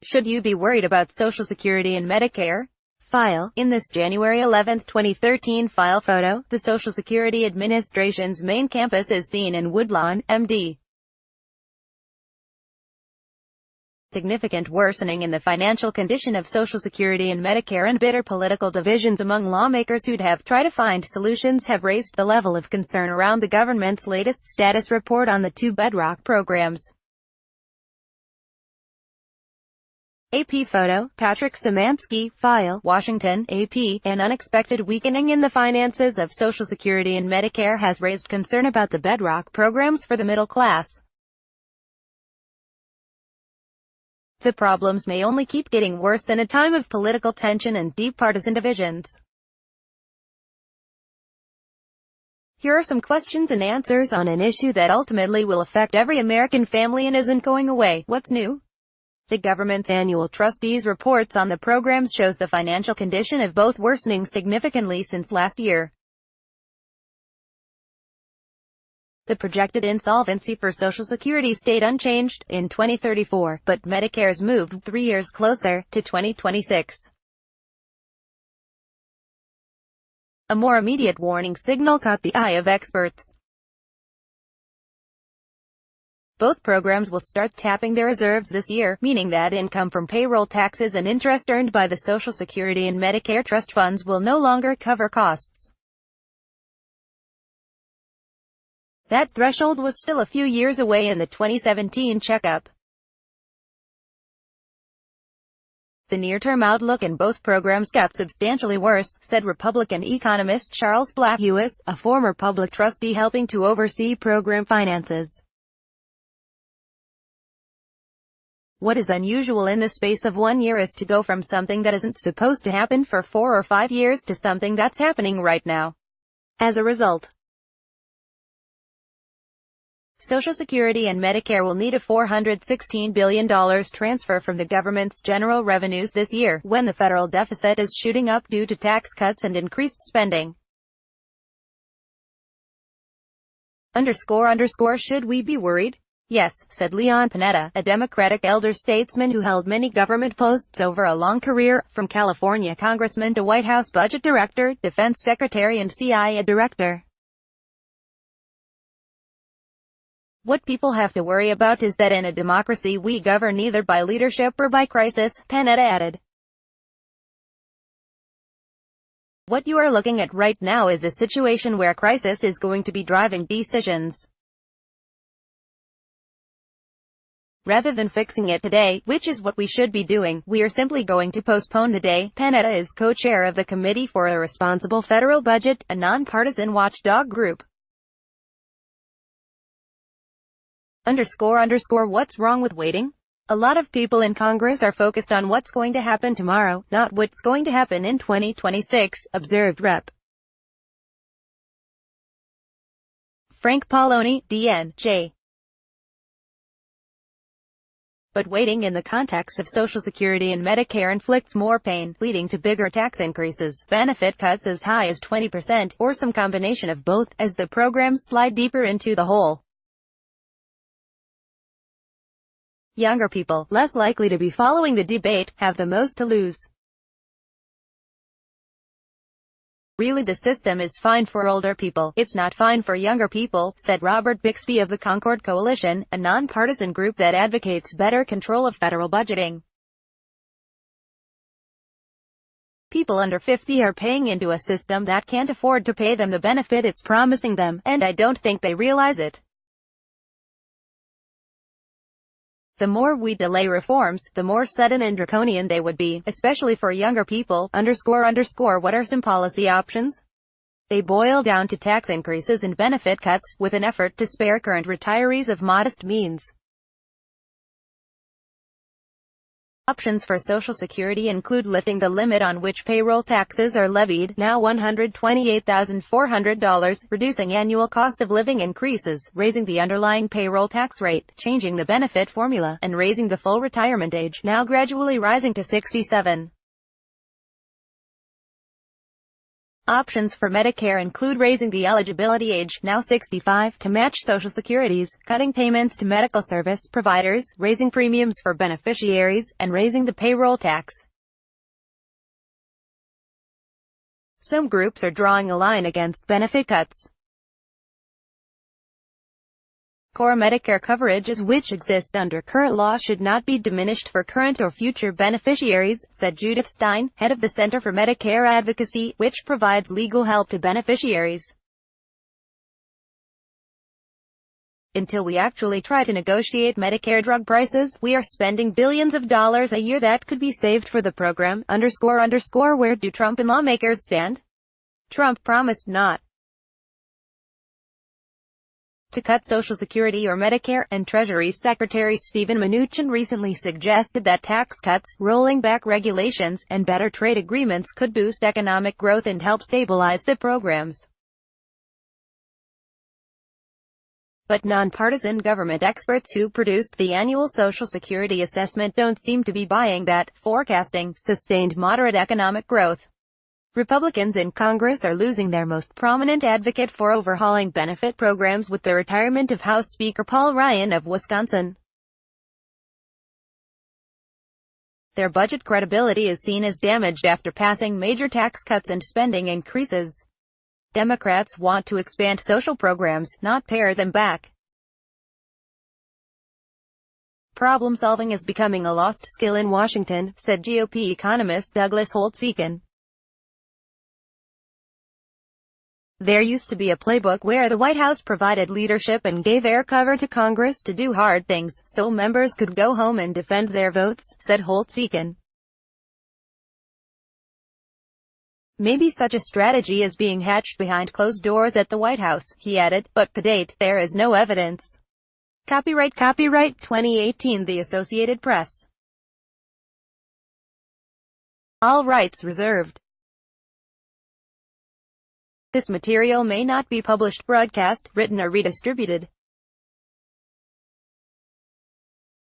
Should you be worried about Social Security and Medicare? File. In this January 11, 2013 file photo, the Social Security Administration's main campus is seen in Woodlawn, MD. Significant worsening in the financial condition of Social Security and Medicare and bitter political divisions among lawmakers who'd have tried to find solutions have raised the level of concern around the government's latest status report on the two bedrock programs. AP photo, Patrick Szymanski, file, Washington, AP. An unexpected weakening in the finances of Social Security and Medicare has raised concern about the bedrock programs for the middle class. The problems may only keep getting worse in a time of political tension and deep partisan divisions. Here are some questions and answers on an issue that ultimately will affect every American family and isn't going away. What's new? The government's annual trustees reports on the programs shows the financial condition of both worsening significantly since last year. The projected insolvency for Social Security stayed unchanged in 2034, but Medicare's moved 3 years closer to 2026. A more immediate warning signal caught the eye of experts. Both programs will start tapping their reserves this year, meaning that income from payroll taxes and interest earned by the Social Security and Medicare trust funds will no longer cover costs. That threshold was still a few years away in the 2017 checkup. The near-term outlook in both programs got substantially worse, said Republican economist Charles Blahewis, a former public trustee helping to oversee program finances. What is unusual in the space of 1 year is to go from something that isn't supposed to happen for 4 or 5 years to something that's happening right now. As a result, Social Security and Medicare will need a $416 billion transfer from the government's general revenues this year, when the federal deficit is shooting up due to tax cuts and increased spending. Should we be worried? Yes, said Leon Panetta, a Democratic elder statesman who held many government posts over a long career, from California congressman to White House budget director, defense secretary and CIA director. What people have to worry about is that in a democracy we govern either by leadership or by crisis, Panetta added. What you are looking at right now is a situation where crisis is going to be driving decisions. Rather than fixing it today, which is what we should be doing, we are simply going to postpone the day. Panetta is co-chair of the Committee for a Responsible Federal Budget, a nonpartisan watchdog group. What's wrong with waiting? A lot of people in Congress are focused on what's going to happen tomorrow, not what's going to happen in 2026, observed Rep. Frank Pallone, D.N.J. But waiting in the context of Social Security and Medicare inflicts more pain, leading to bigger tax increases, benefit cuts as high as 20%, or some combination of both, as the programs slide deeper into the hole. Younger people, less likely to be following the debate, have the most to lose. Really, the system is fine for older people, it's not fine for younger people, said Robert Bixby of the Concord Coalition, a nonpartisan group that advocates better control of federal budgeting. People under 50 are paying into a system that can't afford to pay them the benefit it's promising them, and I don't think they realize it. The more we delay reforms, the more sudden and draconian they would be, especially for younger people. What are some policy options? They boil down to tax increases and benefit cuts, with an effort to spare current retirees of modest means. Options for Social Security include lifting the limit on which payroll taxes are levied, now $128,400, reducing annual cost of living increases, raising the underlying payroll tax rate, changing the benefit formula, and raising the full retirement age, now gradually rising to 67. Options for Medicare include raising the eligibility age, now 65, to match Social Security's, cutting payments to medical service providers, raising premiums for beneficiaries, and raising the payroll tax. Some groups are drawing a line against benefit cuts. Core Medicare coverages which exist under current law should not be diminished for current or future beneficiaries, said Judith Stein, head of the Center for Medicare Advocacy, which provides legal help to beneficiaries. Until we actually try to negotiate Medicare drug prices, we are spending billions of dollars a year that could be saved for the program, __. Where do Trump and lawmakers stand? Trump promised not to cut Social Security or Medicare, and Treasury Secretary Steven Mnuchin recently suggested that tax cuts, rolling back regulations, and better trade agreements could boost economic growth and help stabilize the programs. But nonpartisan government experts who produced the annual Social Security assessment don't seem to be buying that, forecasting sustained moderate economic growth. Republicans in Congress are losing their most prominent advocate for overhauling benefit programs with the retirement of House Speaker Paul Ryan of Wisconsin. Their budget credibility is seen as damaged after passing major tax cuts and spending increases. Democrats want to expand social programs, not pare them back. Problem solving is becoming a lost skill in Washington, said GOP economist Douglas Holt-Seakin. There used to be a playbook where the White House provided leadership and gave air cover to Congress to do hard things, so members could go home and defend their votes, said Holt-Seakin. Maybe such a strategy is being hatched behind closed doors at the White House, he added, but to date, there is no evidence. Copyright 2018 The Associated Press. All rights reserved. This material may not be published, broadcast, written or redistributed.